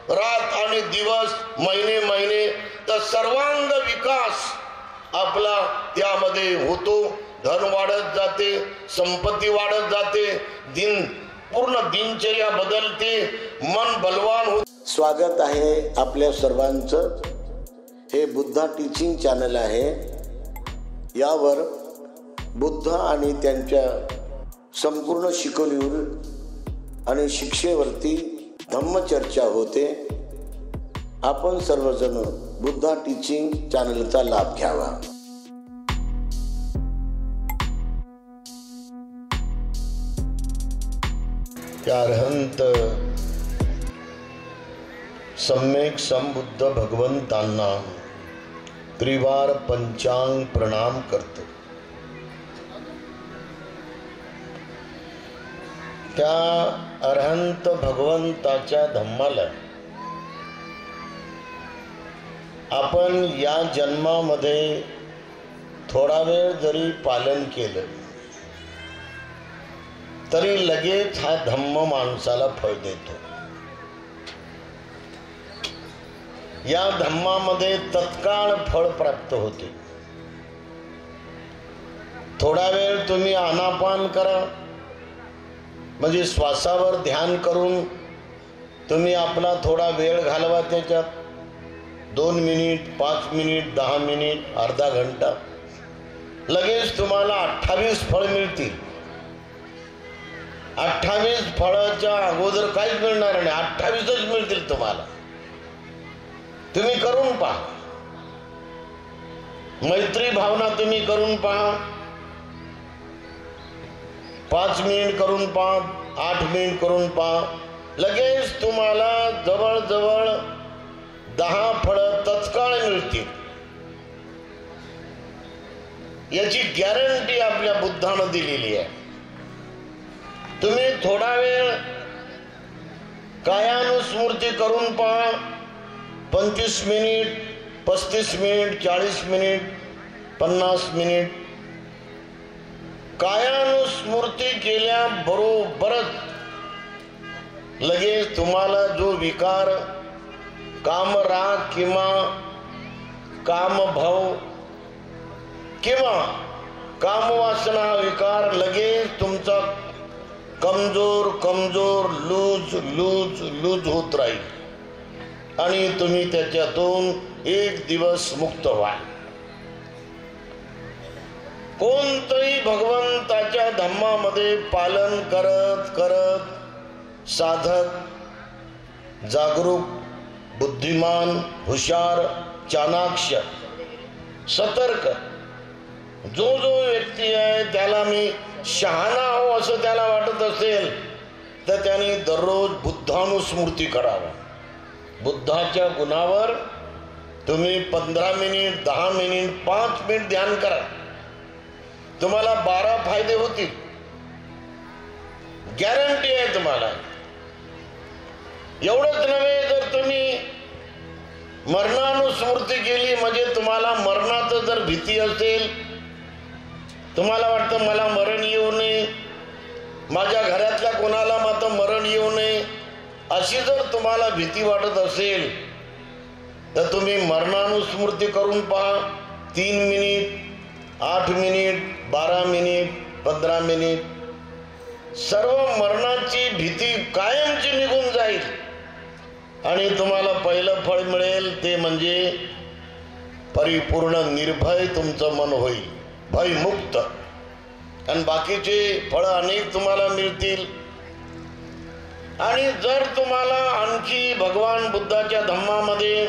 रात आणि दिवस, महिने महिने, तर सर्वांग विकास आपला त्यामध्ये होतो. धन वाढत जाते, संपत्ती वाढत जाते, पूर्ण दिनचर्या बदलते, मन बलवान होते. स्वागत आहे आपल्या सर्वांचं. हे बुद्धा टीचिंग चॅनल आहे. यावर बुद्ध आणि त्यांच्या संपूर्ण शिकवणीवर आणि शिक्षेवरती धम्मचर्चा होते. आपण सर्वजण बुद्धा टीचिंग चॅनलचा लाभ घ्यावा. अरहंत सम्यक संबुद्ध भगवंतांना त्रिवार पंचांग प्रणाम करतो. त्या अरहंत भगवंताच्या धम्माला आपण या जन्मामध्ये थोडा वेळ जरी पालन केलं तरी लगेच हा धम्म माणसाला फळ देतो. या धम्मामध्ये तत्काळ फळ प्राप्त होते. थोडा वेळ तुम्ही आनापान करा, म्हणजे श्वासावर ध्यान करून तुम्ही आपला थोडा वेळ घालवा. त्याच्यात 2 मिनिट, 5 मिनिट, 10 मिनिट, अर्धा घंटा, लगेच तुम्हाला 28 फळ मिळतील. 28 फळाच्या अगोदर काहीच मिळणार नाही, 28च मिळतील तुम्हाला. तुम्ही करून पहा. मैत्री भावना तुम्ही करून पहा. 5 मिनिट करून पहा, 8 मिनिट करून पहा, लगेच तुम्हाला जवळजवळ 10 फळं तत्काळ मिळतील. याची गॅरंटी आपल्या बुद्धानं दिलेली आहे. तुम्ही थोडा वेळ कायानुस्मृती करून पहा. 25 मिनिट, 35 मिनिट, 40 मिनिट, 50 मिनिट कायानुस्मृती केल्याबरोबरच लगेच तुम्हाला जो विकार, कामराग किंवा कामभाव किंवा कामवासना विकार लगेच तुमचा कमजोर कमजोर लूज लूज लूज होत राहील आणि तुम्ही त्याच्यातून एक दिवस मुक्त व्हाल. कोणतंही भगवंताच्या धम्मामध्ये पालन करत करत साधक जागरूक, बुद्धिमान, हुशार, चाणाक्ष, सतर्क जो व्यक्ती आहे त्याला मी शहाणा हो असं त्याला वाटत असेल तर त्याने दररोज बुद्धानुस्मृती करावा. बुद्धाच्या गुणावर तुम्ही 15 मिनिट, 10 मिनिट, 5 मिनिट ध्यान करा. तुम्हाला 12 फायदे होतील, गॅरंटी आहे तुम्हाला. एवढंच नव्हे, जर तुम्ही मरणानुस्मृती केली म्हणजे तुम्हाला मरणाचं जर भीती असेल, तुम्हाला वाटतं मला मरण येऊ नये, माझ्या घरातल्या कोणाला मात्र मरण येऊ नये, अशी जर तुम्हाला भीती वाटत असेल तर तुम्ही मरणानुस्मृती करून पहा. 3 मिनिट, 8 मिनिट, 12 मिनिट, 15 मिनिट, सर्व मरणाची भीती कायमची निघून जाईल आणि तुम्हाला पहिलं फळ मिळेल ते म्हणजे परिपूर्ण निर्भय तुमचं मन होईल, भयमुक्त. आणि बाकीचे फळं अनेक तुम्हाला मिळतील. आणि जर तुम्हाला आणखी भगवान बुद्धाच्या धम्मामध्ये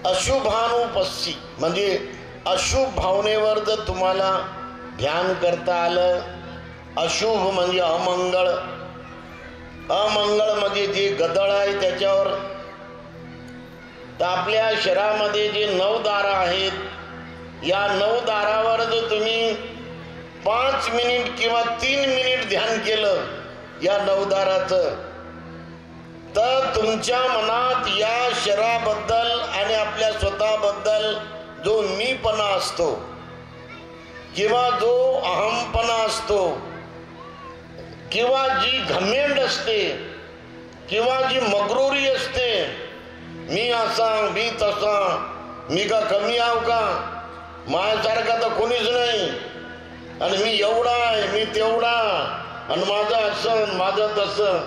अशुभानुपस्सी म्हणजे अशुभ भावनेवर जर तुम्हाला ध्यान करता आलं, अशुभ म्हणजे अमंगळ, अमंगळ म्हणजे जे गदळ आहे त्याच्यावर, तर आपल्या शरीरामध्ये जे 9 दारं आहेत, या 9 दारावर जर तुम्ही 5 मिनिट किंवा 3 मिनिट ध्यान केलं या 9 दाराचं, तर तुमच्या मनात या शरीराबद्दल आणि आपल्या स्वतःबद्दल जो मीपणा असतो किंवा जो अहमपणा असतो किंवा जी घमेंड असते किंवा जी मगरुरी असते, मी असा मी तसा, मी का कमी आव का, माझ्यासारखा तर कोणीच नाही, आणि मी एवढा आहे मी तेवढा, आणि माझं असं माझं तसं,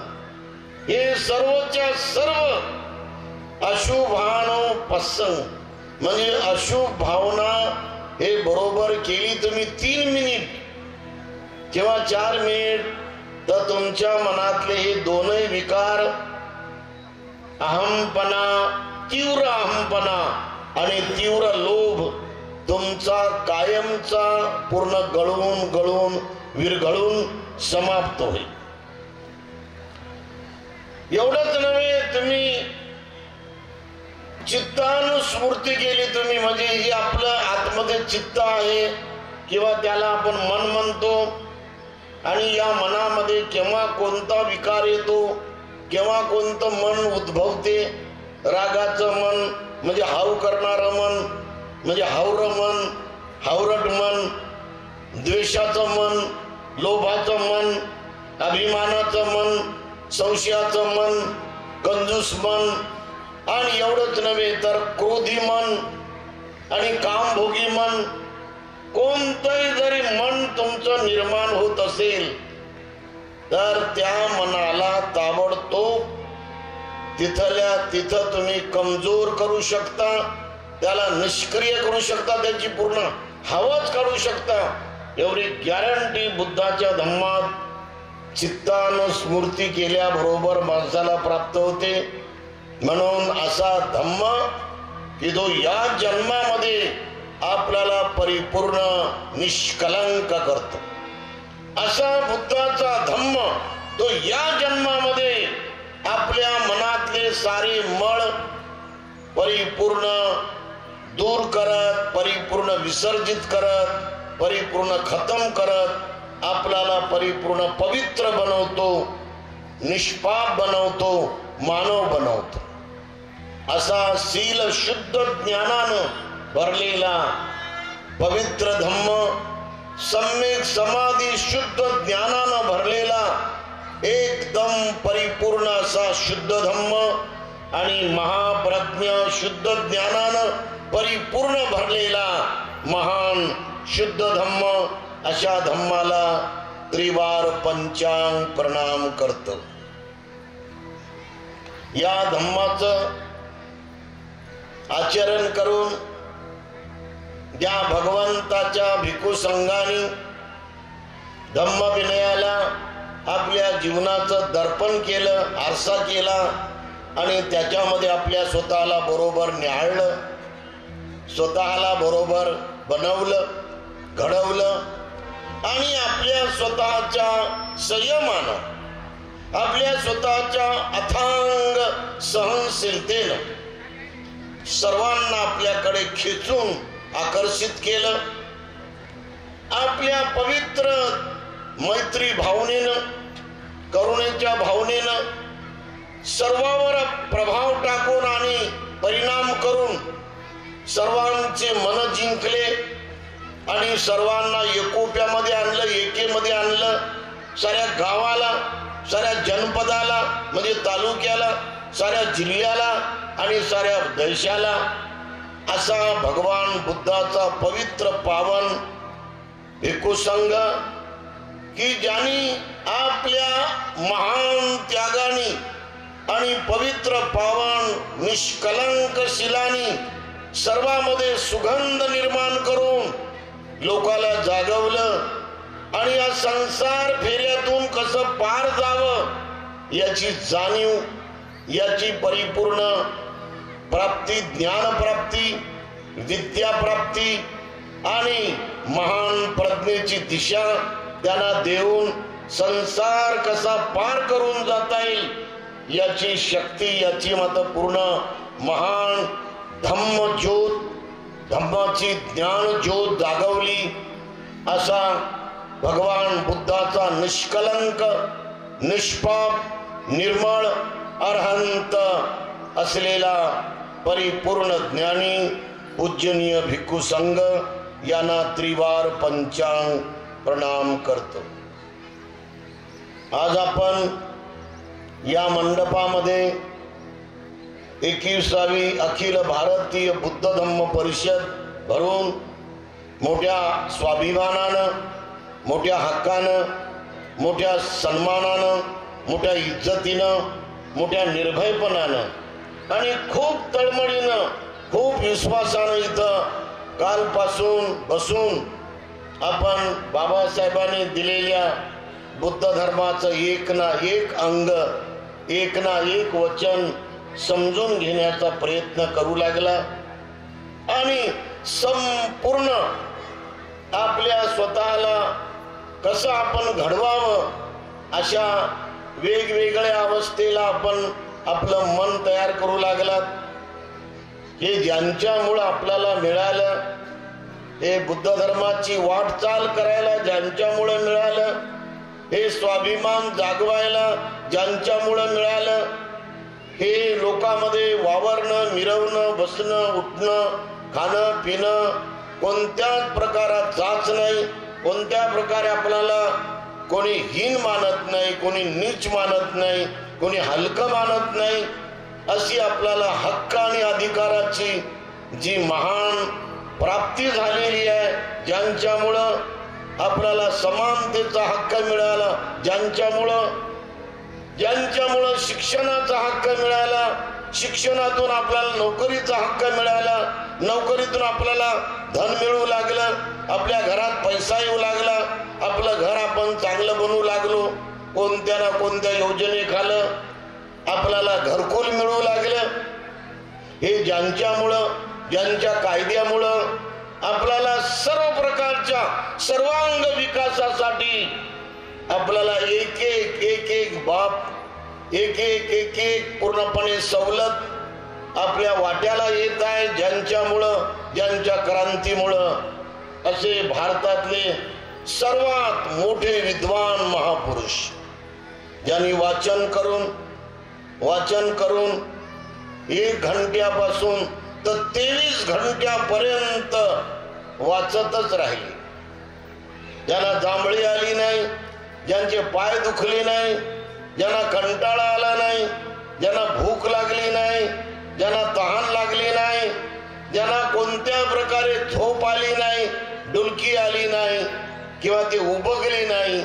हे सर्वच्या सर्व अशुभानो पसंग, म्हणजे अशुभ भावना हे बरोबर केली तुम्ही 3 मिनिट किंवा 4 मिनिट, तर तुमच्या मनातले हे दोनही विकार, अहमपणा, तीव्र अहमपणा आणि तीव्र लोभ, तुमचा कायमचा पूर्ण गळून गळून विरघळून समाप्त होईल. एवढंच नव्हे, तुम्ही चित्तानुस्मृती केली तुम्ही, म्हणजे हे आपलं आतमध्ये चित्त आहे किंवा त्याला आपण मन म्हणतो, आणि या मनामध्ये केव्हा कोणता विकार येतो, केव्हा कोणतं मन उद्भवते. रागाचं मन म्हणजे हाव करणारं मन, म्हणजे हावरं मन, हावरट मन, द्वेषाचं मन, लोभाचं मन, अभिमानाचं मन, संशयाचं मन, कंजूस मन, आणि एवढंच नव्हे तर क्रोधी मन आणि कामभोगी मन. कोणतंही जरी मन तुमचं निर्माण होत असेल तर त्या मनाला ताबडतोब तिथल्या तिथं तुम्ही कमजोर करू शकता, त्याला निष्क्रिय करू शकता, त्याची पूर्ण हवाच काढू शकता. एवढी गॅरंटी बुद्धाच्या धम्मात चित्तानुस्मृती केल्याबरोबर माणसाला प्राप्त होते. म्हणून असा धम्म की जो या जन्मामध्ये आपल्याला परिपूर्ण निष्कलंक करतो, असा बुद्धाचा धम्म तो या जन्मामध्ये आपल्या मनातले सारे मळ परिपूर्ण दूर करत, परिपूर्ण विसर्जित करत, परिपूर्ण खतम करत आपल्याला परिपूर्ण पवित्र बनवतो, निष्पाप बनवतो, मानव बनवतो. असा शील शुद्ध ज्ञानानं भरलेला पवित्र धम्म, सम्यक समाधी शुद्ध ज्ञानानं भरलेला एकदम परिपूर्ण असा शुद्ध धम्म, आणि महाप्रज्ञ शुद्ध ज्ञानानं परिपूर्ण भरलेला महान शुद्ध धम्म, अशा धम्माला त्रिवार पंचांग प्रणाम करतो. या धम्माचं आचरण करून ज्या भगवंताच्या भिक्खू संघाने धम्म विनयाला आपल्या जीवनाचं दर्पण केलं, आरसा केला, आणि त्याच्यामध्ये आपल्या स्वतःला बरोबर न्याहाळलं, स्वतःला बरोबर बनवलं, घडवलं, आणि आपल्या स्वतःच्या संयमानं, आपल्या स्वतःच्या अथांग सहनशीलतेनं सर्वांना आपल्याकडे खेचून आकर्षित केलं. आपल्या पवित्र मैत्री भावनेनं, करुणेच्या भावनेनं सर्वांवर प्रभाव टाकून आणि परिणाम करून सर्वांचे मन जिंकले, आणि सर्वांना एकोप्यामध्ये आणलं, एकेमध्ये आणलं. साऱ्या गावाला, साऱ्या जनपदाला म्हणजे तालुक्याला, साऱ्या जिल्ह्याला आणि साऱ्या देशाला असा भगवान बुद्धाचा पवित्र पावन भिक्खू संघ, की ज्यांनी आपल्या महान त्यागाने आणि पवित्र पावन निष्कलंक शिलानी सर्वांमध्ये सुगंध निर्माण करून लोकाला जागवलं, आणि या संसार फेऱ्यातून कसं पार जावं याची जाणीव, याची परिपूर्ण प्राप्ती, ज्ञान प्राप्ती, विद्या प्राप्ती आणि महान प्रज्ञेची दिशा त्यांना देऊन संसार कसा पार करून जाता येईल याची शक्ती, याची पूर्ण महान धम्म ज्योत, धम्माची ज्ञान ज्योत जागवली. असा भगवान बुद्धाचा निष्कलंक, निष्पाप, निर्मळ, अरहंत असलेला परिपूर्ण ज्ञानी पूजनीय भिक्खू संघ यांना त्रिवार पंचांग प्रणाम करतो. आज आपण या मंडपामध्ये 21वी अखिल भारतीय बुद्ध धम्म परिषद भरून मोठ्या स्वाभिमानानं, मोठ्या हक्कानं, मोठ्या सन्मानानं, मोठ्या इज्जतीनं, मोठ्या निर्भयपणानं आणि खूप तळमळीनं, खूप विश्वासानं इथं कालपासून बसून आपण बाबासाहेबांनी दिलेल्या बुद्ध धर्माचं एक ना एक अंग, एक ना एक वचन समजून घेण्याचा प्रयत्न करू लागला आणि संपूर्ण आपल्या स्वतःला कसं आपण घडवावं अशा वेगवेगळ्या अवस्थेला आपण आपलं मन तयार करू लागलात. हे ज्यांच्यामुळं आपल्याला मिळालं, हे बुद्ध धर्माची वाटचाल करायला ज्यांच्यामुळं मिळालं, हे स्वाभिमान जागवायला ज्यांच्यामुळं मिळालं, हे लोकांमध्ये वावरणं, मिरवणं, बसणं, उठणं, खाणं पिणं कोणत्याच प्रकारात जाच नाही, कोणत्या प्रकारे आपल्याला कोणी हीन मानत नाही, कोणी नीच मानत नाही, कोणी हलकं मानत नाही, अशी आपल्याला हक्क आणि अधिकाराची जी महान प्राप्ती झालेली आहे, ज्यांच्यामुळं आपल्याला समानतेचा हक्क मिळाला, ज्यांच्यामुळं शिक्षणाचा हक्क मिळाला, शिक्षणातून आपल्याला नोकरीचा हक्क मिळाला, नोकरीतून आपल्याला धन मिळू लागलं, आपल्या घरात पैसा येऊ लागला, आपलं घर आपण चांगलं बनवू लागलो, कोणत्या ना कोणत्या योजनेखाली आपल्याला घरकुल मिळू लागलं. हे ज्यांच्यामुळं, ज्यांच्या कायद्यामुळं आपल्याला सर्व प्रकारच्या सर्वांग विकासासाठी आपल्याला एक एक बाब, एक पूर्णपणे सवलत आपल्या वाट्याला येत आहे, ज्यांच्यामुळं, ज्यांच्या क्रांतीमुळं असे भारतातले सर्वात मोठे विद्वान महापुरुष ज्यांनी वाचन करून 1 घंट्यापासून तर 23 घंट्यापर्यंत वाचतच राहिले. ज्यांना जांभळी आली नाही, ज्यांचे पाय दुखले नाही, ज्यांना कंटाळा आला नाही, ज्यांना भूक लागली नाही, ज्यांना तहान लागली नाही, ज्यांना कोणत्या प्रकारे झोप आली नाही, डुलकी आली नाही किंवा ते उबगले नाही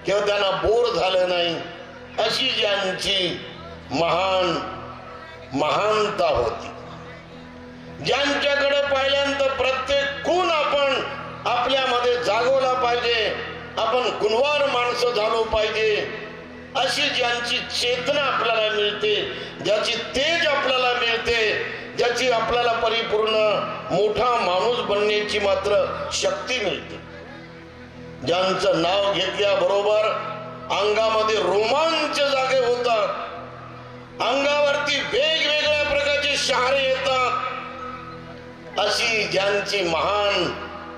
किंवा त्यांना बोर झालं नाही, अशी ज्यांची महानता होती, ज्यांच्याकडे पाहिल्यानंतर प्रत्येक गुण आपण आपल्यामध्ये जागवला पाहिजे, आपण गुणवान माणसं झालो पाहिजे, अशी ज्यांची चेतना आपल्याला मिळते, ज्याची तेज आपल्याला मिळते, ज्याची आपल्याला परिपूर्ण मोठा माणूस बनण्याची मात्र शक्ती मिळते, ज्यांचं नाव घेतल्याबरोबर अंगामध्ये रोमांच जागे होतात, अंगावरती वेगवेगळ्या प्रकारचे शहारे येतात, अशी ज्यांची महान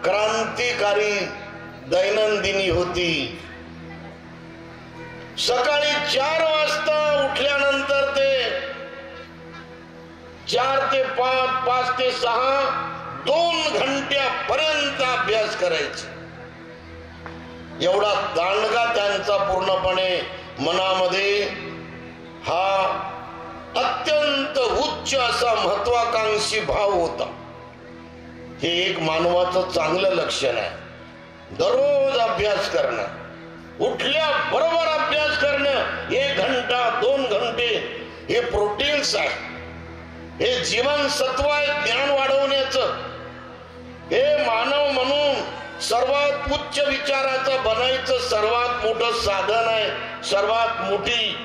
क्रांतिकारी दैनंदिनी होती. सकाळी 4 वाजता उठल्यानंतर ते 4 ते 5, 5 ते 6 2 घंट्यापर्यंत अभ्यास करायचे. एवढा दांडगा त्यांचा पूर्णपणे मनामध्ये हा अत्यंत उच्च असा महत्वाकांक्षी भाव होता. हे एक मानवाचं चांगलं लक्षण आहे. दररोज अभ्यास करणं, उठल्या बरोबर अभ्यास करणं, 1 घंटा 2 घंटे, हे प्रोटीन्स आहे, हे जीवनसत्व आहे ज्ञान वाढवण्याचं. हे मानव म्हणून सर्वात उच्च विचाराचं बनायचं सर्वात मोठं साधन आहे, सर्वात मोठी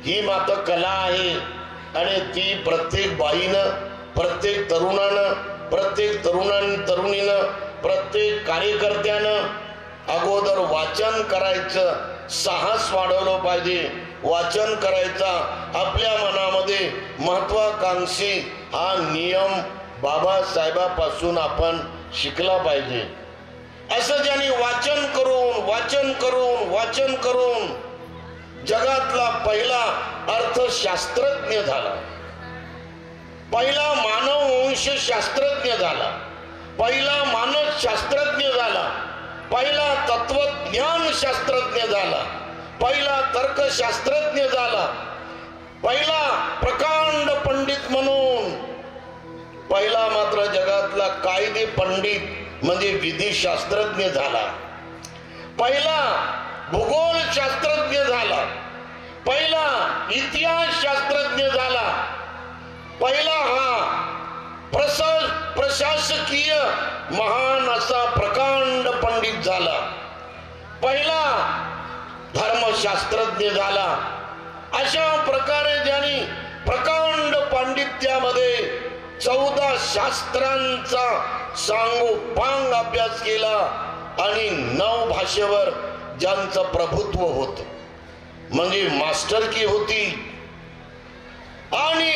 ही मात्र कला आहे. आणि ती प्रत्येक बाईनं, प्रत्येक तरुणानं, प्रत्येक तरुणीनं, प्रत्येक कार्यकर्त्यानं अगोदर वाचन करायचं साहस वाढवलं पाहिजे. वाचन करायचा आपल्या मनामध्ये महत्वाकांक्षी हा नियम बाबासाहेबापासून आपण शिकला पाहिजे. असं ज्यांनी वाचन करून जगातला पहिला अर्थशास्त्रज्ञ झाला, पहिला मानववंश शास्त्रज्ञ झाला, पहिला मानसशास्त्रज्ञ झाला, पहिला तत्वज्ञान शास्त्रज्ञ झाला, पहिला तर्कशास्त्रज्ञ झाला, पहिला प्रकांड पंडित म्हणून, पहिला मात्र जगातला कायदे पंडित म्हणजे विधिशास्त्रज्ञ झाला, पहिला भूगोल शास्त्रज्ञ झाला, पहिला इतिहास शास्त्रज्ञ झाला, पहिला हा प्रशासकीय महान असा प्रकांड पंडित झाला, पहिला धर्मशास्त्रज्ञ झाला. अशा प्रकारे ज्यांनी प्रकांड पांडित्यामध्ये 14 शास्त्रांचा सांगोपांग अभ्यास केला आणि 9 भाषेवर ज्यांचं प्रभुत्व होत म्हणजे मास्टरकी होती, आणि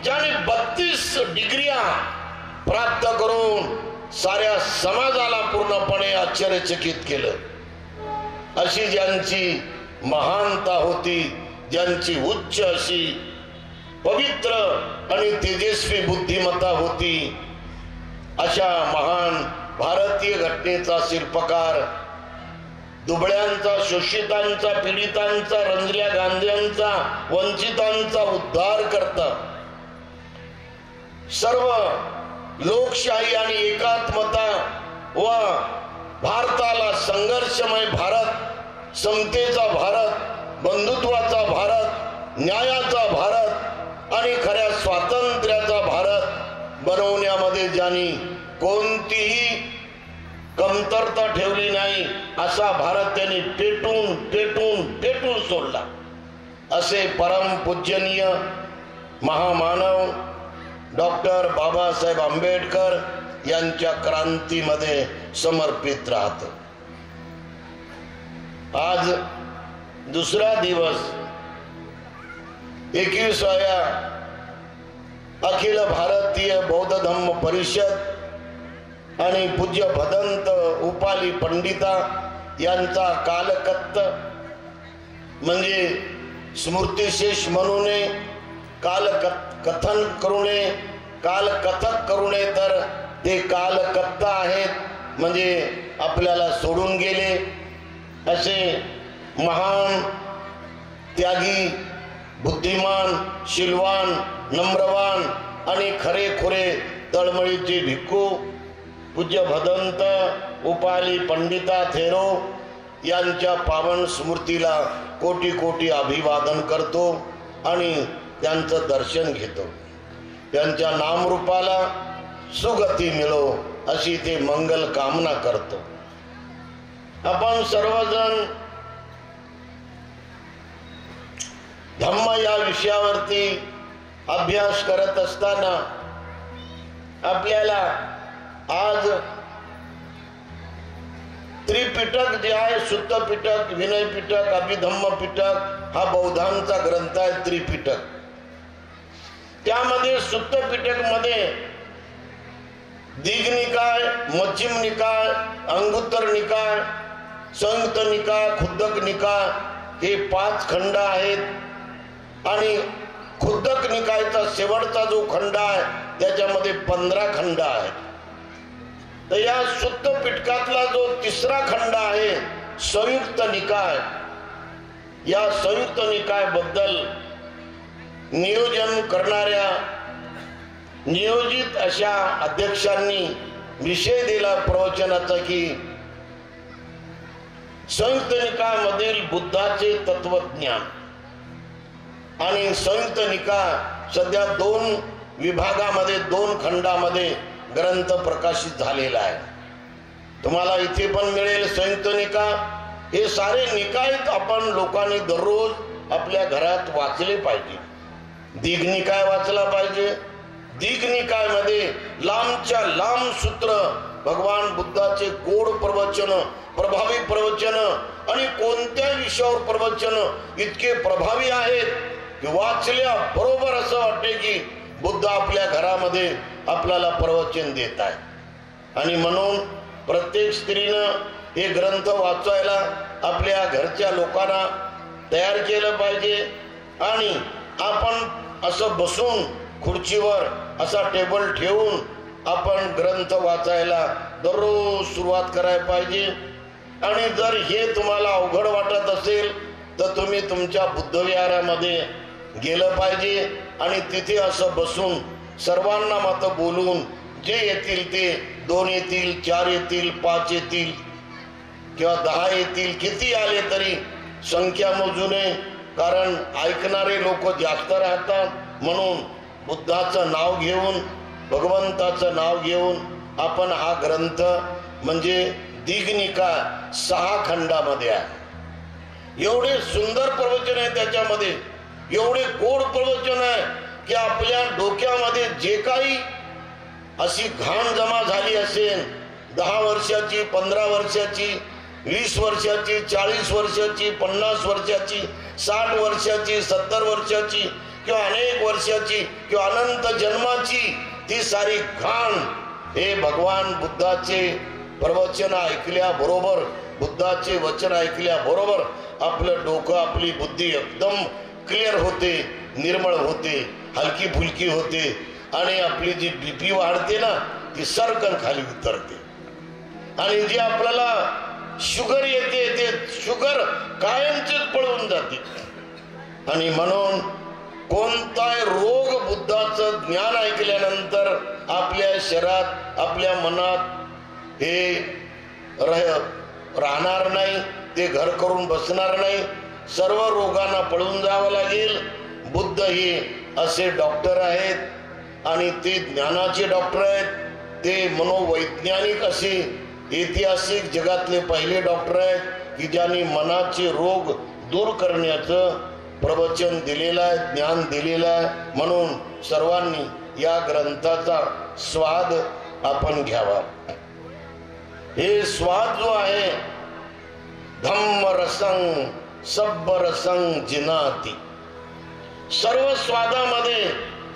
ज्याने 32 डिग्र्या प्राप्त करून साऱ्या समाजाला पूर्णपणे आश्चर्यचकित केलं, अशी ज्यांची महानता होती, ज्यांची उच्च अशी पवित्र आणि तेजस्वी बुद्धिमत्ता होती, अशा महान भारतीय घटनेचा शिल्पकार, दुबळ्यांचा, शोषितांचा, पीडितांचा, रंजल्या गांध्यांचा, वंचितांचा उद्धार करता, सर्व लोकशाही आणि एकात्मता व भारताला संघर्षमय भारत, समतेचा भारत, बंधुत्वाचा भारत, न्यायाचा भारत आणि खऱ्या स्वातंत्र्याचा भारत बनवण्यामध्ये ज्यांनी कोणतीही कमतरता ठेवली नाही, असा भारत त्यांनी पेटून पेटून पेटून सोडला. असे परम पूजनीय महामानव डॉक्टर बाबासाहेब आंबेडकर यांच्या क्रांतीमध्ये समर्पित राहत. आज दुसरा दिवस 21व्या अखिल भारतीय बौद्ध धम्म परिषद आणि पूज्य भदंत उपाली पंडिता यांचा कालकत्त म्हणजे स्मृतिशेष म्हणू नये, कालकथन करू नये, कालकथक करू नये, तर ते कालकत्ता आहेत म्हणजे आपल्याला सोडून गेले. असे महान त्यागी, बुद्धिमान, शीलवान, नम्रवान आणि खरेखुरे तळमळीचे भिक्खू पूज्य भदंत उपाली पंडिता थेरो यांच्या पावन स्मृतीला कोटी कोटी अभिवादन करतो आणि त्यांचं दर्शन घेतो. त्यांच्या नामरूपाला सुगती मिळो अशी ते मंगल कामना करतो. आपण सर्वजण धम्म या विषयावरती अभ्यास करत असताना आपल्याला आज त्रिपिटक जे आहे, शुद्ध पिटक, विनय पिटक, अभिधम्म पिटक हा बौद्धांचा ग्रंथ आहे. त्रिपिटक त्यामध्ये शुद्ध पिटक मध्ये दीघनिकाय, मध्यम निकाय, अंगुत्तर निकाय, संयुक्त निकाय, खुद्दक निकाय हे 5 खंड आहेत आणि खुद्दक निकायचा शेवटचा जो खंड आहे त्याच्यामध्ये 15 खंड आहेत. तर या शुद्ध पिटकातला जो 3रा खंड आहे संयुक्त निकाय, या संयुक्त निकाय बद्दल नियोजन करणाऱ्या नियोजित अशा अध्यक्षांनी विषय दिला प्रवचनाचा की संयुक्त निकाय मधील बुद्धाचे तत्वज्ञान. आणि संयुक्त निकाय सध्या 2 विभागामध्ये 2 खंडामध्ये ग्रंथ प्रकाशित झालेला आहे. तुम्हाला इथे पण मिळेल संयुक्त निकाय. हे सारे निकाय आपण लोकांनी दररोज आपल्या घरात वाचले पाहिजे. दीघनिकाय वाचला पाहिजे. दीघनिकाय मध्ये लांबच्या लांब सूत्र, भगवान बुद्धाचे गोड प्रवचन, प्रभावी प्रवचन आणि कोणत्या विषयावर प्रवचन इतके प्रभावी आहेत की वाचल्या बरोबर असं वाटते की बुद्ध आपल्या घरामध्ये आपल्याला प्रवचन देत आहे. आणि म्हणून प्रत्येक स्त्रीनं हे ग्रंथ वाचायला आपल्या घरच्या लोकांना तयार केलं पाहिजे. आणि आपण असं बसून खुर्चीवर असा टेबल ठेवून आपण ग्रंथ वाचायला दररोज सुरुवात करायला पाहिजे. आणि जर हे तुम्हाला अवघड वाटत असेल तर तुम्ही तुमच्या बुद्धविहारामध्ये गेलं पाहिजे आणि तिथे असं बसून सर्वांना मत बोलून जे येतील ते 2 येतील, 4 येतील, 5 येतील किंवा 10 येतील, किती आले तरी संख्या मोजू नये, कारण ऐकणारे लोक जास्त राहतात. म्हणून बुद्धाचं नाव घेऊन, भगवंताचं नाव घेऊन आपण हा ग्रंथ म्हणजे दीघनिकाय 6 खंडामध्ये आहे. एवढे सुंदर प्रवचन आहे त्याच्यामध्ये, एवढे गोड प्रवचन आहे की आपल्या डोक्यामध्ये जे काही अशी घाण जमा झाली असेल 10 वर्षाची, 15 वर्षाची, 20 वर्षाची, 40 वर्षाची, 50 वर्षाची, 60 वर्षाची, 70 वर्षाची किंवा अनेक वर्षाची किंवा अनंत जन्माची, ती सारी घाण हे भगवान बुद्धाचे प्रवचन ऐकल्याबरोबर, बुद्धाचे वचन ऐकल्याबरोबर आपलं डोकं, आपली बुद्धी एकदम क्लिअर होते, निर्मळ होते, हलकी फुलकी होते आणि आपली जी बीपी वाढते ना ती सरकन खाली उतरते. आणि जी आपल्याला शुगर येते ते शुगर कायमचीच पळून जाते. आणि म्हणून कोणताही रोग बुद्धाचं ज्ञान ऐकल्यानंतर आपल्या शरीरात, आपल्या मनात हे राहणार नाही, ते घर करून बसणार नाही. सर्व रोगांना पळून जावं लागेल. बुद्ध हे असे डॉक्टर आहेत आणि ते ज्ञानाचे डॉक्टर आहेत. ते मनोवैज्ञानिक असे ऐतिहासिक जगातले पहिले डॉक्टर आहेत की ज्यांनी मनाचे रोग दूर करण्याचं प्रवचन दिलेलं आहे, ज्ञान दिलेलं आहे. म्हणून सर्वांनी या ग्रंथाचा स्वाद आपण घ्यावा. हे स्वाद जो आहे धम्म रसंग सब्ब रसंग जिनाती, सर्व स्वादामध्ये,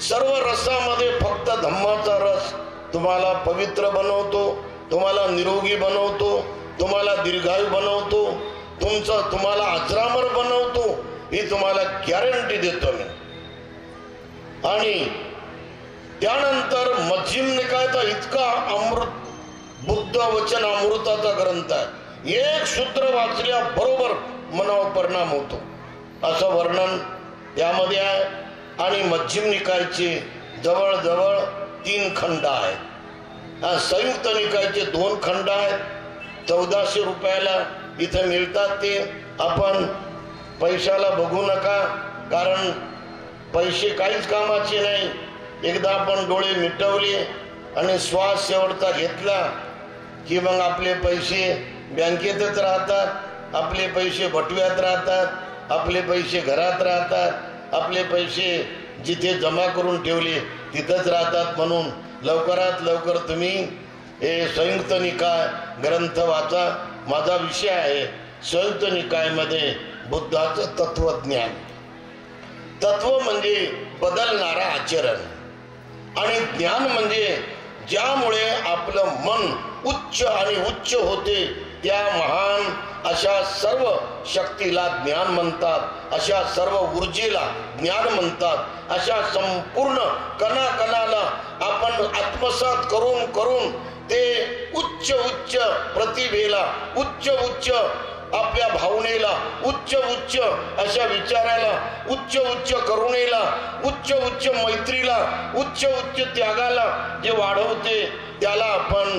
सर्व रसामध्ये फक्त धम्माचा रस तुम्हाला पवित्र बनवतो, तुम्हाला निरोगी बनवतो, तुम्हाला दीर्घायू बनवतो, तुम्हाला अजरामर बनवतो, ही तुम्हाला गॅरंटी देतो मी. आणि त्यानंतर मध्यम निकायचा इतका अमृत, बुद्ध वचन अमृताचा ग्रंथ आहे. एक सूत्र वाचल्या बरोबर मनावर परिणाम होतो असं वर्णन यामध्ये आहे. आणि मध्यम निकायचे जवळजवळ 3 खंड आहेत. संयुक्त निकायचे 2 खंड आहेत. 1400 रुपयाला इथे मिळतात. ते आपण पैशाला बघू नका, कारण पैसे काहीच कामाचे नाही. एकदा आपण डोळे मिटवले आणि श्वास शेवटचा घेतला की मग आपले पैसे बँकेतच राहतात, आपले पैसे बटव्यात राहतात, आपले पैसे घरात राहतात, आपले पैसे जिथे जमा करून ठेवले तिथंच राहतात. म्हणून लवकरात लवकर तुम्ही हे संयुक्त निकाय ग्रंथ वाचा. माझा विषय आहे संयुक्त निकायमध्ये बुद्धाचं तत्वज्ञान. तत्व म्हणजे बदलणारा आचरण आणि ज्ञान म्हणजे ज्यामुळे आपलं मन उच्च आणि उच्च होते. त्या महान अशा सर्व शक्तीला ज्ञान म्हणतात, अशा सर्व ऊर्जेला ज्ञान म्हणतात. अशा संपूर्ण कणाकणाला आपण आत्मसात करून करून ते उच्च उच्च प्रतिभेला, उच्च उच्च आपल्या भावनेला, उच्च उच्च अशा विचाराला, उच्च उच्च करुणेला, उच्च उच्च मैत्रीला, उच्च उच्च त्यागाला जे वाढवते त्याला आपण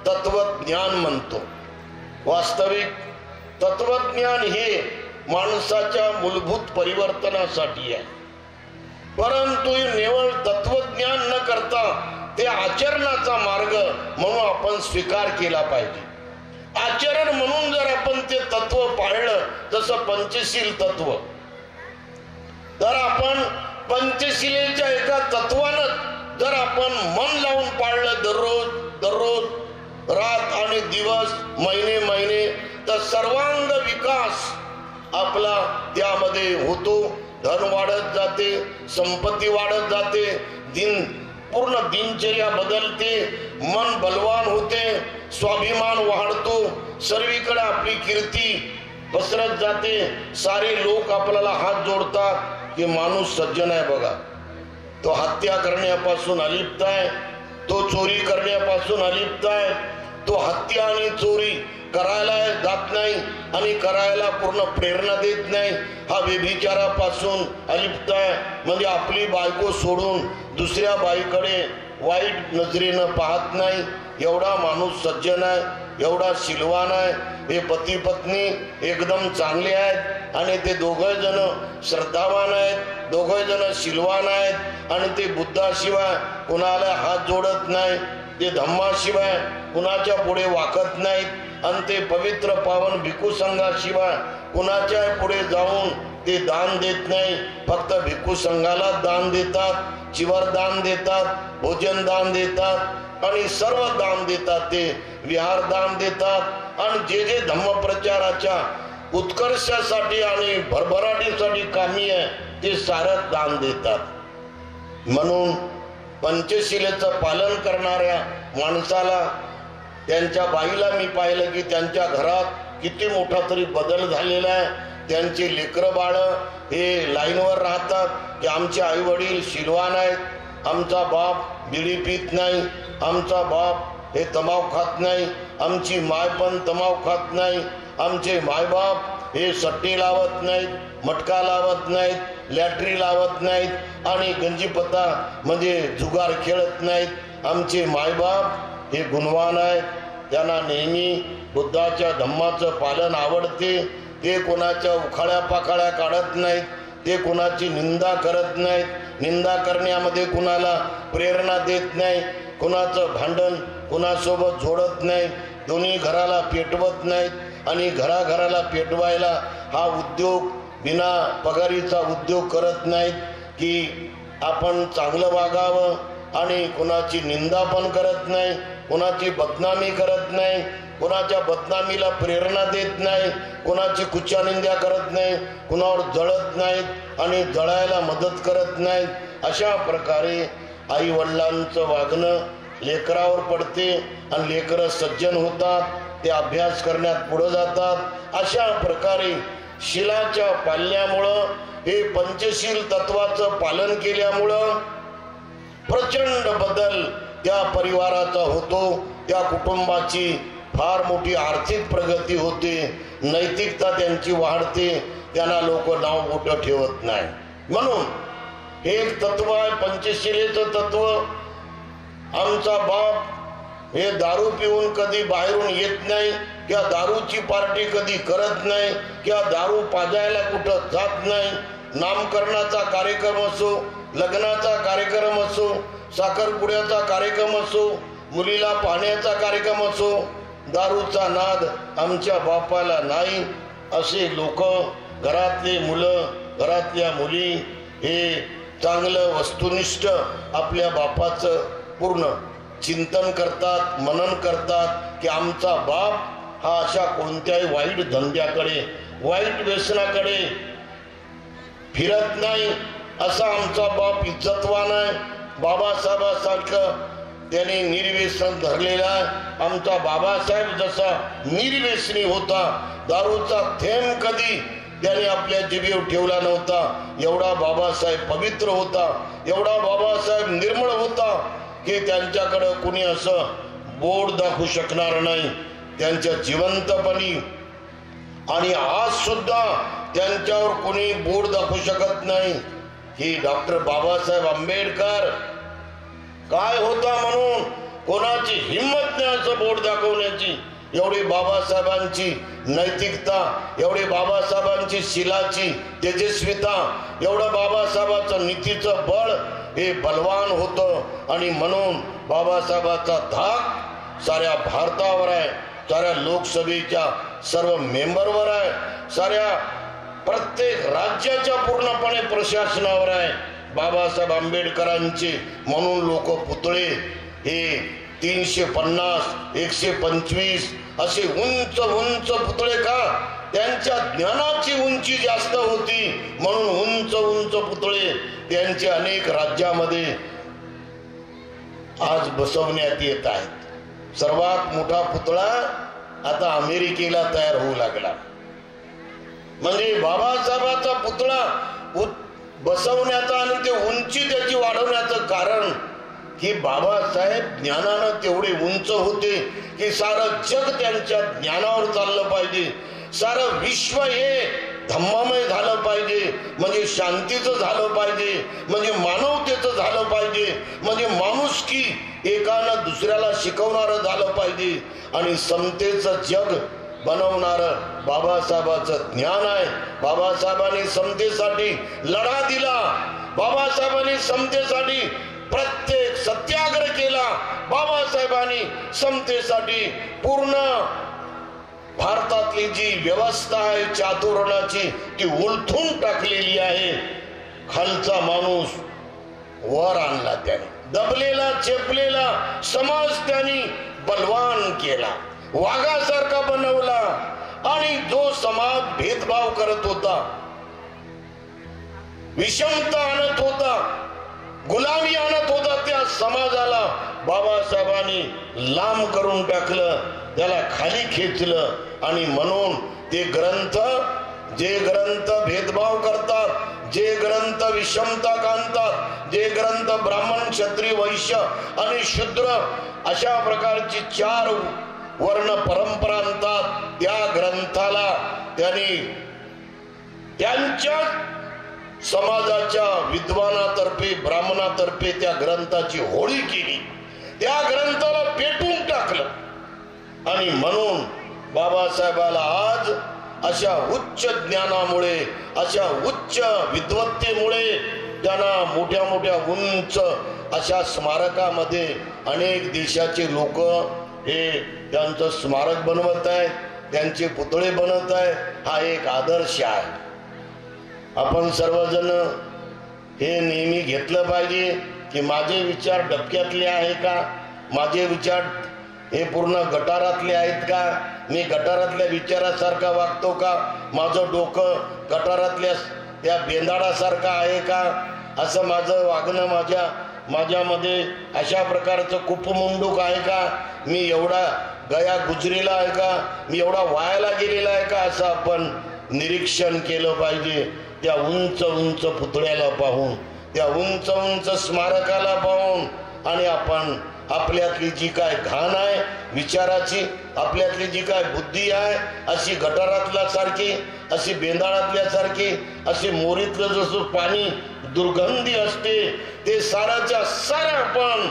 तत्वज्ञान म्हणतो. वास्तविक तत्वज्ञान हे माणसाच्या मूलभूत परिवर्तनासाठी आहे. परंतु निवळ तत्वज्ञान न करता ते आचरणाचा मार्ग म्हणून आपण स्वीकार केला पाहिजे. आचरण म्हणून जर आपण ते तत्व पाळलं, जसं पंचशील तत्व, तर आपण पंचशिलेच्या एका तत्वानं जर आपण मन लावून पाळलं दररोज दररोज, रात आणि दिवस, महिने महिने, तर सर्वांग विकास आपला त्यामध्ये होतो. धन वाढत जाते, संपत्ती वाढत जाते, पूर्ण दिनचर्या बदलते, मन बलवान होते, स्वाभिमान वाढतो, सर्वीकडे आपली कीर्ती पसरत जाते. सारे लोक आपल्याला हात जोडतात की माणूस सज्जन आहे बघा, तो हत्या करण्यापासून अलिप्त आहे, तो चोरी करण्यापासून अलिप्त आहे, तो हत्या आणि चोरी करायला जात नाही आणि करायला पूर्ण प्रेरणा देत नाही, हा व्यभिचारापासून अलिप्त आहे. म्हणजे आपली बायको सोडून दुसऱ्या बाईकडे वाईट नजरेनं पाहत नाही, एवढा माणूस सज्जन आहे, एवढा शिलवान आहे. हे पती पत्नी एकदम चांगले आहेत आणि ते दोघे जण श्रद्धावान आहेत, दोघे जण शिलवान आहेत आणि ते बुद्धाशिवाय कुणाला हात जोडत नाही, ते धम्माशिवाय कुणाच्या पुढे वाकत नाहीत आणि ते पवित्र पावन भिक्खू संघाशिवाय कुणाच्या पुढे जाऊन ते दान देत नाही. फक्त भिक्खू संघाला दान देतात, चिवर दान देतात, भोजन दान देतात आणि सर्व दान देतात. ते विहार दान देतात आणि जे जे धम्मप्रचाराच्या उत्कर्षासाठी आणि भरभराटीसाठी कामी आहे ते सारं दान देतात. म्हणून पंचशिलेचं पालन करणाऱ्या माणसाला, त्यांच्या बाईला मी पाहिलं की त्यांच्या घरात किती मोठा तरी बदल झालेला आहे. त्यांचे लेकरं बाळ हे लाईनवर राहतात की आमचे आई वडील शिलवान आहेत, आमचा बाप बिडी पित नाही, आमचा बाप हे तंबाखू खात नाही, आमची माय पण तंबाखू खात नाही, आमचे मायबाप हे सट्टी लावत नाहीत, मटका लावत नाहीत, लॅटरी लावत नाहीत आणि गंजीपत्ता म्हणजे जुगार खेळत नाहीत. आमचे मायबाप हे गुणवान आहेत, त्यांना नेहमी बुद्धाच्या धम्माचं पालन आवडते. ते कोणाच्या उखाळ्या पाखाळ्या काढत नाहीत, ते कोणाची निंदा करत नाहीत, निंदा करण्यामध्ये कुणाला प्रेरणा देत नाही, कुणाचं भांडण कुणासोबत जोडत नाही, दोन्ही घराला पेटवत नाहीत आणि घराघराला पेटवायला हा उद्योग बिना पगारीचा उद्योग करत नाहीत की आपण चांगलं वागावं आणि कुणाची निंदा पण करत नाही, कुणाची बदनामी करत नाही, कुणाच्या बदनामीला प्रेरणा देत नाही, कुणाची कुच्चा निंदा करत नाही, कुणावर जळत नाहीत आणि जळायला मदत करत नाहीत. अशा प्रकारे आई वडिलांचं वागणं लेकरावर पडते आणि लेकरं सज्जन होतात, ते अभ्यास करण्यात पुढे जातात. अशा प्रकारे शिलाच्या पालण्यामुळं, हे पंचशील तत्वाचं पालन केल्यामुळं प्रचंड बदल त्या परिवाराचा होतो, त्या कुटुंबाची फार मोठी आर्थिक प्रगती होते, नैतिकता त्यांची वाढते, त्यांना लोक नाव मोठं ठेवत नाही. म्हणून हे एक तत्व आहे पंचशिलेचं तत्व. आमचा बाप हे दारू पिऊन कधी बाहेरून येत नाही किंवा दारूची पार्टी कधी करत नाही किंवा दारू पाजायला कुठं जात नाही. नामकरणाचा कार्यक्रम असो, लग्नाचा कार्यक्रम असो, साखरपुड्याचा कार्यक्रम असो, मुलीला पाहण्याचा कार्यक्रम असो, दारूचा नाद आमच्या बापाला नाही. असे लोक, घरातले मुलं, घरातल्या मुली हे चांगलं वस्तुनिष्ठ आपल्या बापाचं पूर्ण चिंतन करतात, मनन करतात की आमचा बाप हा अशा कोणत्याही वाईट धंद्याकडे, वाईट व्यसनाकडे फिरत नाही. असा आमचा बाप इज्जतवान आहे. बाबासाहेबासारखं त्याने निर्व्यसन धरलेला आहे. आमचा बाबासाहेब जसा निर्व्यसनी होता, दारूचा थेंब कधी त्याने आपल्या जिभेवर ठेवला नव्हता, एवढा बाबासाहेब पवित्र होता, एवढा बाबासाहेब निर्मळ होता की त्यांच्याकडे कुणी असं बोट दाखवू शकणार नाही. त्यांच्या जिवंतपणी आणि आज सुद्धा त्यांच्यावर कोणी बोट दाखवू शकत नाही. ही डॉक्टर बाबासाहेब आंबेडकर काय होता म्हणून कोणाची हिंमत नाही असं बोट दाखवण्याची. एवढी बाबासाहेबांची नैतिकता, एवढी बाबासाहेबांची शिलाची तेजस्विता, एवढं बाबासाहेबांचं नीतीचं बळ हे बलवान होतं आणि म्हणून बाबासाहेबांचा धाक साऱ्या भारतावर आहे, साऱ्या लोकसभेच्या सर्व मेंबरवर आहे, साऱ्या प्रत्येक राज्याच्या पूर्णपणे प्रशासनावर आहे. बाबासाहेब आंबेडकरांचे म्हणून लोक पुतळे हे 350, 125 असे उंच उंच पुतळे का? त्यांच्या ज्ञानाची उंची जास्त होती म्हणून उंच उंच पुतळे त्यांचे अनेक राज्यामध्ये आज बसवण्यात येत आहेत. सर्वात मोठा पुतळा आता अमेरिकेला तयार होऊ लागला. म्हणजे बाबासाहेबांचा पुतळा बसवण्याचा आणि ते उंची त्याची वाढवण्याचं कारण की बाबासाहेब ज्ञानानं तेवढे उंच होते की सारं जग त्यांच्या ज्ञानावर चाललं पाहिजे, सारं विश्व हे धम्ममय झालं पाहिजे, म्हणजे शांतीचं झालं पाहिजे, म्हणजे मानवतेचं झालं पाहिजे, म्हणजे माणुसकी एकानं दुसऱ्याला शिकवणारं झालं पाहिजे आणि समतेचं जग बनवणारं बाबासाहेबाचं ज्ञान आहे. बाबासाहेबांनी समतेसाठी लढा दिला, बाबासाहेबांनी समतेसाठी प्रत्येक सत्याग्रह केला, बाबासाहेबांनी समतेसाठी पूर्ण भारतातली जी व्यवस्था आहे चातुर्वर्ण्याची ती उलथून टाकलेली आहे. खालचा माणूस वर आणला, त्याने दबलेला चेपलेला समाज त्यांनी बलवान केला, वाघासारखा बनवला आणि जो समाज भेदभाव करत होता, विषमता आणत होता, गुलामी आणत होता, त्या समाजाला बाबासाहेबांनी लांब करून टाकलं, त्याला खाली खेचलं आणि म्हणून ते ग्रंथ, जे ग्रंथ भेदभाव करतात, जे ग्रंथ विषमता काढतात, जे ग्रंथ ब्राह्मण क्षत्रिय वैश्य आणि शूद्र अशा प्रकारची 4 वर्ण परंपरा आणतात, त्या ग्रंथाला त्यांनी त्यांच्या समाजाच्या विद्वानातर्फे ब्राह्मणातर्फे त्या ग्रंथाची होळी केली, त्या ग्रंथाला पेटून टाकलं आणि म्हणून बाबासाहेबाला आज अशा उच्च ज्ञानामुळे, अशा उच्च विद्वत्तेमुळे त्यांना मोठ्या मोठ्या उंच अशा स्मारकामध्ये अनेक देशाचे लोक हे त्यांचं स्मारक बनवत आहेत, त्यांचे पुतळे बनवत आहेत. हा एक आदर्श आहे. आपण सर्वजण हे नेहमी घेतलं पाहिजे की माझे विचार डबक्यातले आहे का, माझे विचार हे पूर्ण गटारातले आहेत का, मी गटारातल्या विचारासारखा वागतो का, माझं डोकं गटारातल्या त्या बेंदाडासारखं आहे का, असं माझं वागणं माझ्यामध्ये अशा प्रकारचं कुपमुंडूक आहे का, मी एवढा गया गुजरेला आहे का, मी एवढा वायाला गेलेला आहे का, असं आपण निरीक्षण केलं पाहिजे. त्या उंच उंच पुतळ्याला पाहून, त्या उंच उंच स्मारकाला पाहून आणि आपण आपल्यातली जी काय घाण आहे विचाराची, आपल्यातली जी काय बुद्धी आहे अशी गटारातल्या सारखी, अशी बेंदाळातल्या सारखी, अशी मोरीतलं जसं पाणी दुर्गंधी असते, ते साराच्या सारं आपण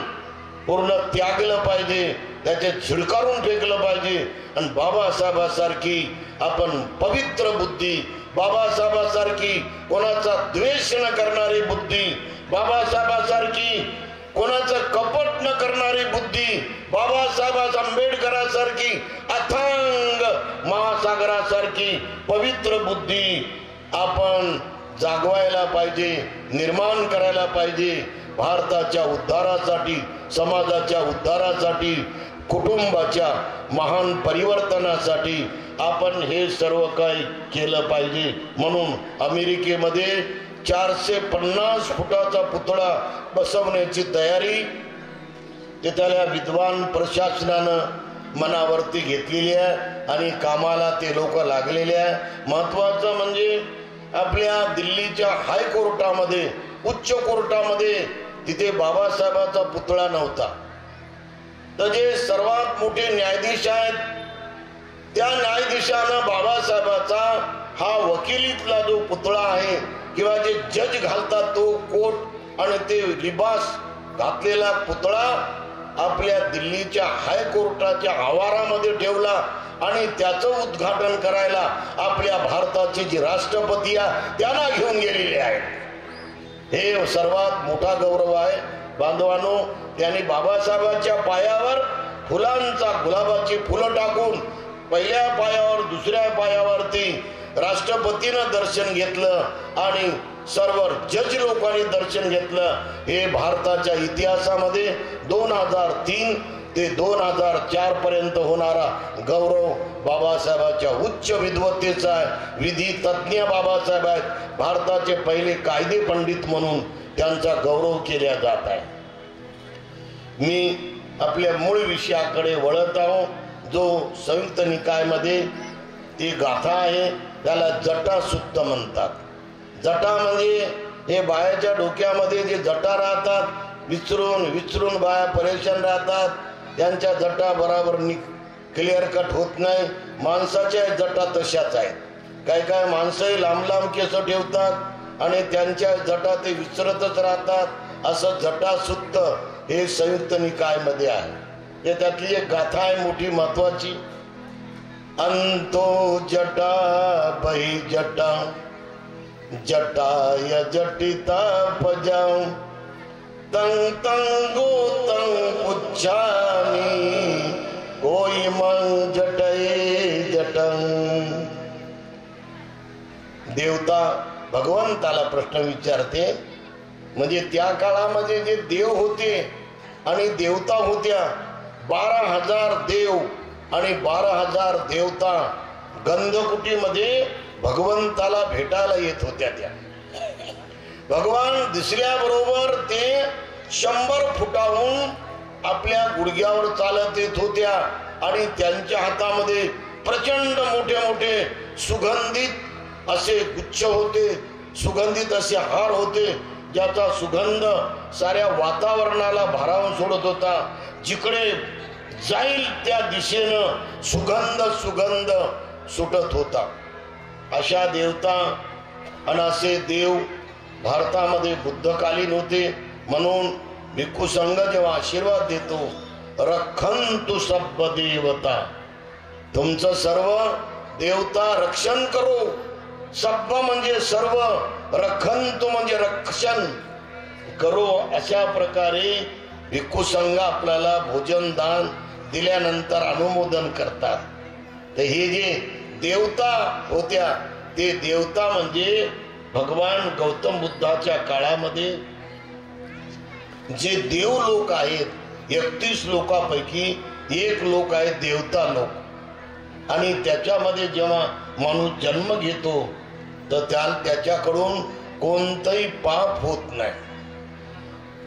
पूर्ण त्यागलं पाहिजे, त्याचे झिडकारून फेकलं पाहिजे आणि बाबासाहेबासारखी आपण पवित्र बुद्धी, बाबासाहेबासारखी कोणाचा द्वेष न करणारी बुद्धी, बाबासाहेबासारखी कोणाचं कपट न करणारी बुद्धी, बाबासाहेब आंबेडकरांसारखी अथांग महासागरासारखी पवित्र बुद्धी आपण जागवायला पाहिजे, निर्माण करायला पाहिजे. भारताच्या उद्धारासाठी, समाजाच्या उद्धारासाठी, कुटुंबाच्या महान परिवर्तनासाठी आपण हे सर्व काही केलं पाहिजे. म्हणून अमेरिकेमध्ये 450 फुटाचा पुतळा बसवण्याची तयारी त्याला विद्वान प्रशासनानं मनावरती घेतलेली आहे आणि कामाला ते लोक लागलेले आहे. महत्वाचं म्हणजे आपल्या दिल्लीच्या हायकोर्टामध्ये, उच्च कोर्टामध्ये तिथे बाबासाहेबाचा पुतळा नव्हता, तर जे सर्वात मोठे न्यायाधीश आहेत त्या न्यायाधीशानं बाबासाहेबाचा हा वकिलीतला जो पुतळा आहे किंवा जे जज घालतात तो कोट आणि ते लिबास घातलेला पुतळा आपल्या दिल्लीच्या हायकोर्टाच्या आवारामध्ये ठेवला आणि त्याचं उद्घाटन करायला आपल्या भारताचे जे राष्ट्रपती आहे त्यांना घेऊन गेलेले आहेत. हे सर्वात मोठा गौरव आहे. बांधवांनो, त्यांनी बाबासाहेबांच्या पायावर फुलांचा, गुलाबाची फुलं टाकून पहिल्या पायावर, दुसऱ्या पायावरती राष्ट्रपतीनं दर्शन घेतलं आणि सर्व जज लोकांनी दर्शन घेतलं. हे भारताच्या इतिहासामध्ये 2003 ते 2004 पर्यंत होणारा गौरव बाबासाहेबांच्या उच्च विद्वत्तेचा आहे. विधी तज्ञ बाबासाहेब आहेत. भारताचे पहिले कायदे पंडित म्हणून त्यांचा गौरव केला जात आहे. मी आपल्या मूळ विषयाकडे वळत आहो, जो संयुक्त निकायमध्ये ती गाथा आहे, त्याला जटासूक्त म्हणतात. जटा म्हणजे हे बायाच्या डोक्यामध्ये जे जटा राहतात विचारून विचारून बाया परेशान राहतात. त्यांच्या जटा बराबर क्लिअर कट होत नाही. माणसाच्या जटा तशाच आहेत. काय काय माणसंही लांब लांब केस ठेवतात आणि त्यांच्या जटा ते विसरतच राहतात. असं जटा सुत्त हे संयुक्त निकाय मध्ये आहे. हे त्यातली एक गाथा आहे मोठी महत्वाची. अंतो जटा बही जटा जटाय जटिता पजाऊ तंग तंगो तंग उच्चामी कोई मंग जटये जटंग. देवता भगवंताला प्रश्न विचारते. म्हणजे त्या काळामध्ये जे देव होते आणि देवता होत्या 12,000 देव आणि 12,000 देवता गंधकुटीमध्ये भगवंताला भेटायला येत होत्या. त्या भगवान दिसल्याबरोबर ते 100 फुटाहून आपल्या गुडघ्यावर चालत येत होत्या आणि त्यांच्या हातामध्ये प्रचंड मोठे मोठे सुगंधित असे गुच्छ होते. सुगंधित असे हार होते ज्याचा सुगंध साऱ्या वातावरणाला भारावून सोडत होता. जिकडे जाईल त्या दिशेनं सुगंध सुगंध सुटत होता. अशा देवता आणि असे देव भारतामध्ये बुद्धकालीन होते. म्हणून भिक्खू संघ जेव्हा आशीर्वाद देतो, रखंतु सब देवता, तुमचं सर्व देवता रक्षण करो. सब म्हणजे सर्व, रखंतु म्हणजे रक्षण करो. अशा प्रकारे भिक्खू संघ आपल्याला भोजन दान दिल्यानंतर अनुमोदन करतात. तर हे जे देवता होत्या ते देवता म्हणजे भगवान गौतम बुद्धाच्या काळामध्ये जे देव लोक आहेत 31 लोकांपैकी एक लोक आहे देवता लोक. आणि त्याच्यामध्ये जेव्हा माणूस जन्म घेतो तर त्याच्याकडून कोणतंही पाप होत नाही,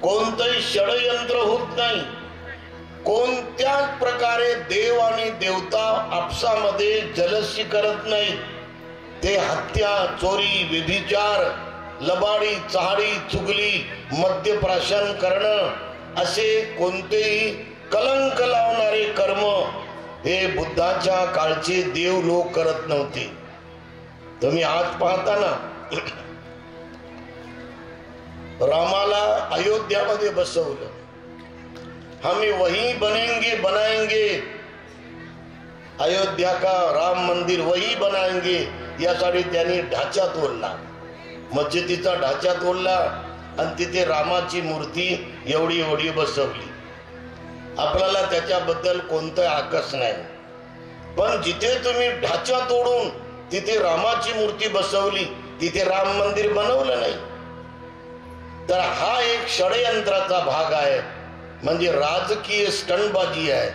कोणतंही षडयंत्र होत नाही. कोणत्याच प्रकारे देव आणि देवता आपसामध्ये जलसी करत नाहीत. ते हत्या, चोरी, व्यभिचार, लबाडी, चहाडी, चुगली, मद्यप्राशन करणं असे कोणतेही कलंक लावणारे कर्म हे बुद्धाच्या काळचे देव लोक करत नव्हते. तुम्ही आज पाहता ना, रामाला अयोध्यामध्ये बसवलं. हम वही बनेंगे बनाएंगे, अयोध्या का राम मंदिर वही बनाएंगे यासाठी त्यांनी ढाचा तोडला, मस्जिदीचा ढाचा तोडला आणि तिथे रामाची मूर्ती एवढी एवढी बसवली. आपल्याला त्याच्याबद्दल कोणतं आकस नाही. पण जिथे तुम्ही ढाचा तोडून तिथे रामाची मूर्ती बसवली तिथे राम मंदिर बनवलं नाही. तर हा एक षडयंत्राचा भाग आहे, म्हणजे राजकीय स्टंटबाजी आहे.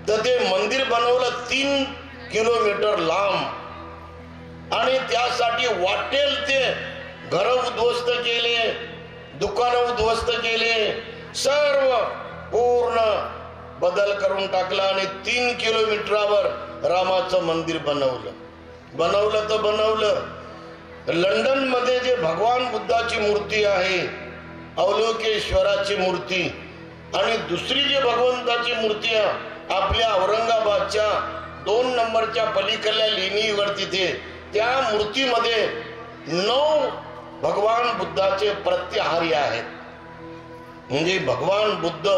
तर ते मंदिर बनवलं 3 किलोमीटर लांब आणि त्यासाठी वाटेल ते घर उद्ध्वस्त केले, दुकानं उद्ध्वस्त केले, सर्व पूर्ण बदल करून टाकला आणि 3 किलोमीटरवर रामाचं मंदिर बनवलं तर बनवलं. लंडन मध्ये जे भगवान बुद्धाची मूर्ती आहे, अवलोकेश्वराची मूर्ती, आणि दुसरी जी भगवंताची मूर्ती आहे आपल्या औरंगाबादच्या 2 नंबरच्या पलीकडल्या लेणीवर, तिथे त्या मूर्तीमध्ये 9 भगवान बुद्धाचे प्रत्यहारी आहेत. म्हणजे भगवान बुद्ध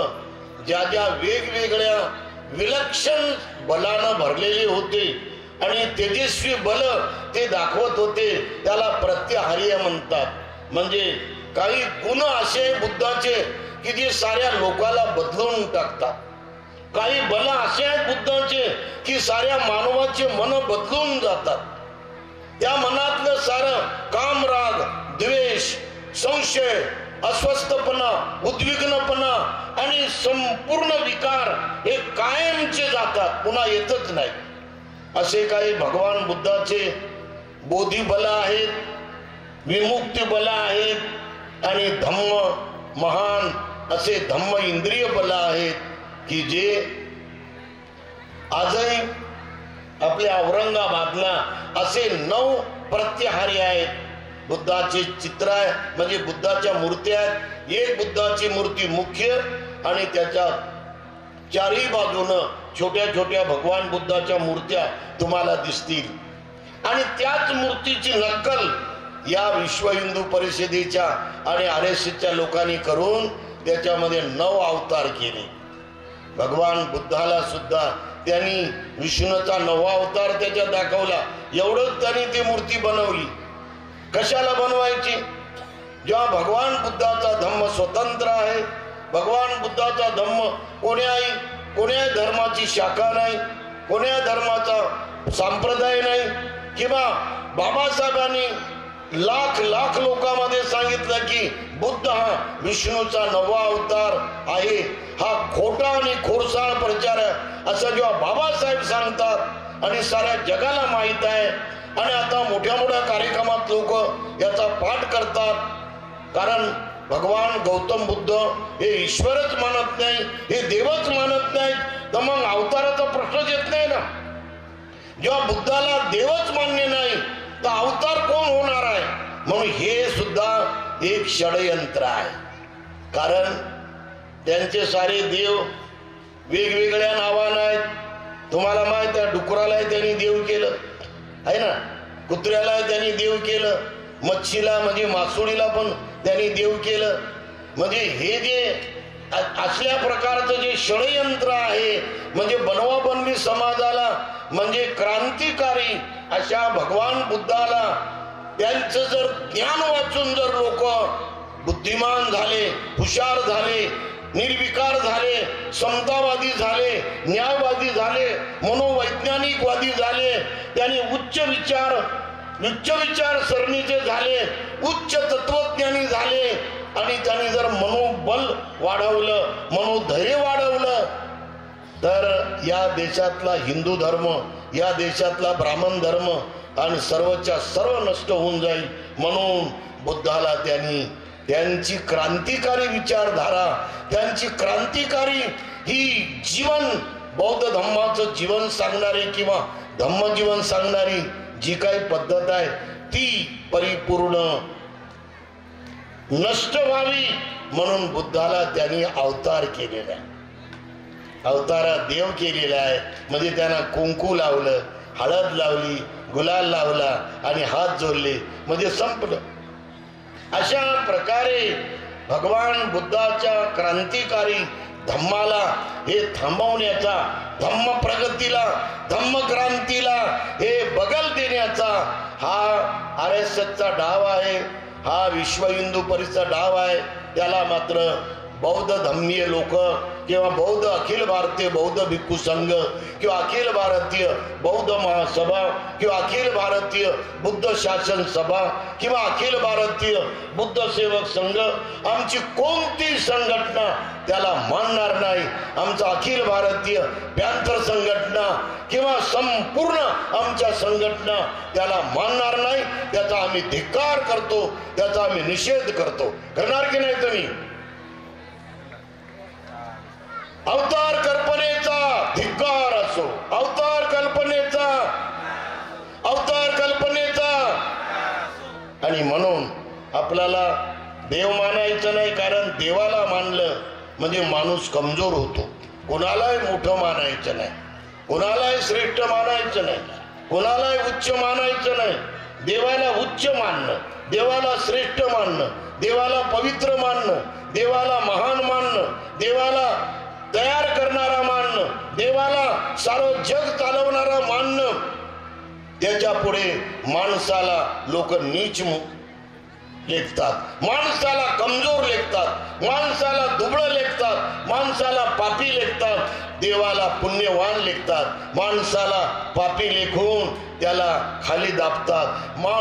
ज्या ज्या वेगवेगळ्या विलक्षण बलानं भरलेले होते आणि तेजस्वी बल ते दाखवत होते, त्याला प्रत्यहार्य म्हणतात. म्हणजे काही गुण असे बुद्धाचे की जे साऱ्या लोकाला बदलून टाकतात. काही बल असे आहेत बुद्धाचे की साऱ्या मानवाचे मन बदलून जातात. त्या मनातलं सारं काम, राग, द्वेष, संशय, अस्वस्थपणा, उद्विग्नपणा आणि संपूर्ण विकार हे कायमचे जातात, पुन्हा येतच नाही. असे काही भगवान बुद्धाचे बोधी बल आहेत, विमुक्ती बल आहेत आणि धम्म महान असे धम्म इंद्रिय बल आहेत की जे आजही आपल्या औरंगाबादला असे 9 प्रत्यहारी आहेत. बुद्धाचे चित्र आहे, म्हणजे बुद्धाच्या मूर्त्या आहेत. एक बुद्धाची मूर्ती मुख्य आणि त्याच्या चारही बाजूनं छोट्या छोट्या भगवान बुद्धाच्या मूर्त्या तुम्हाला दिसतील आणि त्याच मूर्तीची नक्कल या विश्व हिंदू परिषदेच्या आणि RSSच्या लोकांनी करून त्याच्यामध्ये 9 अवतार केले. भगवान बुद्धाला सुद्धा त्यांनी विष्णूचा 9वा अवतार त्याच्यात दाखवला. एवढंच त्यांनी ती मूर्ती बनवली. कशाला बनवायची? जेव्हा भगवान बुद्धाचा धम्म स्वतंत्र आहे, भगवान बुद्धाचा धम्म कोण्या धर्माची शाखा नाही, कोण्या धर्माचा संप्रदाय नाही, किंवा बाबासाहेबांनी लाख लाख लोकांमध्ये सांगितलं की बुद्ध हा विष्णूचा 9वा अवतार आहे, हा खोटा आणि खोडसाळ प्रचार आहे असं जेव्हा बाबासाहेब सांगतात आणि साऱ्या जगाला माहित आहे आणि आता मोठ्या मोठ्या कार्यक्रमात लोक याचा पाठ करतात, कारण भगवान गौतम बुद्ध हे ईश्वरच मानत नाही, हे देवच मानत नाही, तर मग अवताराचा प्रश्नच येत नाही ना. जेव्हा बुद्धाला देवच मान्य नाही तर अवतार कोण होणार आहे? म्हणून हे सुद्धा एक षडयंत्र आहे. कारण त्यांचे सारे देव वेगवेगळ्या नावानं आहेत. तुम्हाला माहित आहे, डुकराला त्यांनी देव केलं आहे ना, कुत्र्याला त्यांनी देव केलं, मच्छीला म्हणजे मासोळीला पण त्यांनी देव केलं. म्हणजे हे जे असल्या प्रकारचं जे षडयंत्र आहे, म्हणजे बनवाबनवी समाजाला म्हणजे क्रांतिकारी अशा भगवान बुद्धाला त्यांचं जर ज्ञान वाचून जर लोक बुद्धिमान झाले, हुशार झाले, निर्विकार झाले, समतावादी झाले, न्यायवादी झाले, मनोवैज्ञानिकवादी झाले, त्यांनी उच्च विचार सरणीचे झाले, उच्च तत्वज्ञानी झाले आणि त्यांनी जर मनोबल वाढवलं, मनोधैर्य वाढवलं, तर या देशातला हिंदू धर्म, या देशातला ब्राह्मण धर्म आणि सर्वच्या सर्व नष्ट होऊन जाईल. म्हणून बुद्धाला त्यांची क्रांतिकारी विचारधारा, त्यांची क्रांतिकारी ही जीवन, बौद्ध धम्माचं जीवन सांगणारी किंवा धम्मजीवन सांगणारी जी काही पद्धत आहे ती परिपूर्ण नष्ट व्हावी म्हणून बुद्धाला त्यांनी अवतार केलेला आहे. अवतारात देव केलेला आहे. म्हणजे त्यांना कुंकू लावलं, हळद लावली, गुलाल लावला आणि हात जोडले म्हणजे संपलं. अशा प्रकारे भगवान बुद्धाच्या क्रांतिकारी धम्माला हे थांबवण्याचा, धम्म प्रगतीला, धम्म क्रांतीला हे बगल देण्याचा हा RSSचा डाव आहे, हा विश्व हिंदू परिषदेचा डाव आहे. त्याला मात्र बौद्ध धम्मीय लोक किंवा बौद्ध अखिल भारतीय बौद्ध भिक्खू संघ किंवा अखिल भारतीय बौद्ध महासभा किंवा अखिल भारतीय बुद्ध शासन सभा किंवा अखिल भारतीय बुद्ध सेवक संघ, आमची कोणती संघटना त्याला मानणार नाही. आमचा अखिल भारतीय पॅंथर संघटना किंवा संपूर्ण आमच्या संघटना त्याला मानणार नाही. त्याचा आम्ही धिक्कार करतो, त्याचा आम्ही निषेध करतो. करणार की नाही तुम्ही? अवतार कल्पनेचा धिक्कार असो, अवतार कल्पनेचा आणि म्हणून आपल्याला देव मानायचं नाही, कारण देवाला मानलं म्हणजे माणूस कमजोर होतो. कोणालाही मोठं मानायचं नाही, कोणालाही श्रेष्ठ मानायचं नाही, कोणालाही उच्च मानायचं नाही. देवाला उच्च मानणं, देवाला श्रेष्ठ मानणं, देवाला पवित्र मानणं, देवाला महान मानणं, देवाला तयार करणारा मानणं, देवाला सारं जग चालवणारा मानणं. त्याच्या पुढे माणसाला लोक नीच लेखतात, माणसाला कमजोर लेखतात, माणसाला दुबळं लेखतात, माणसाला पापी लेखतात, देवाला पुण्यवान लेखतात. माणसाला पापी लेखून त्याला खाली दाबतात.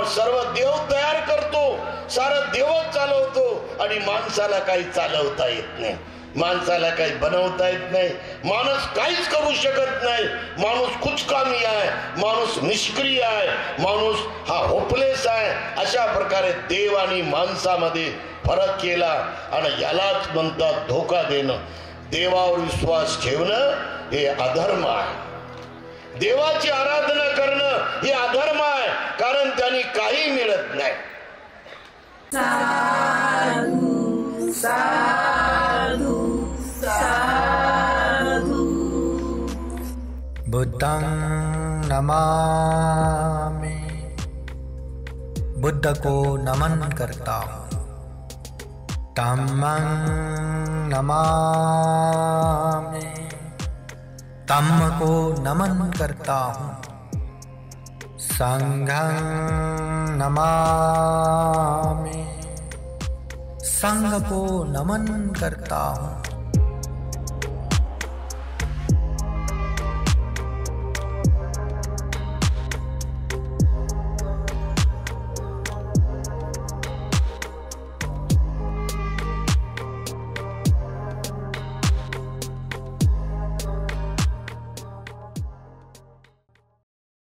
सर्व देव तयार करतो, सारं देवच चालवतो आणि माणसाला काही चालवता येत नाही, माणसाला काही बनवता येत नाही. माणूस काहीच करू शकत नाही. माणूस कुचकामी आहे, माणूस निष्क्रिय आहे, माणूस हा होपलेस आहे. अशा प्रकारे देव आणि माणसामध्ये फरक केला आणि यालाच म्हणतात धोका देणं. देवावर विश्वास ठेवणं हे अधर्म आहे. देवाची आराधना करणं हे अधर्म आहे, कारण त्यांनी काही मिळत नाही. साधु साधु। बुद्धं नमामि, बुद्ध को नमन करता हूँ। धम्मं नमामि, धम्म को नमन करता हूँ। संघं नमामि, संघ को नमन करता हूँ।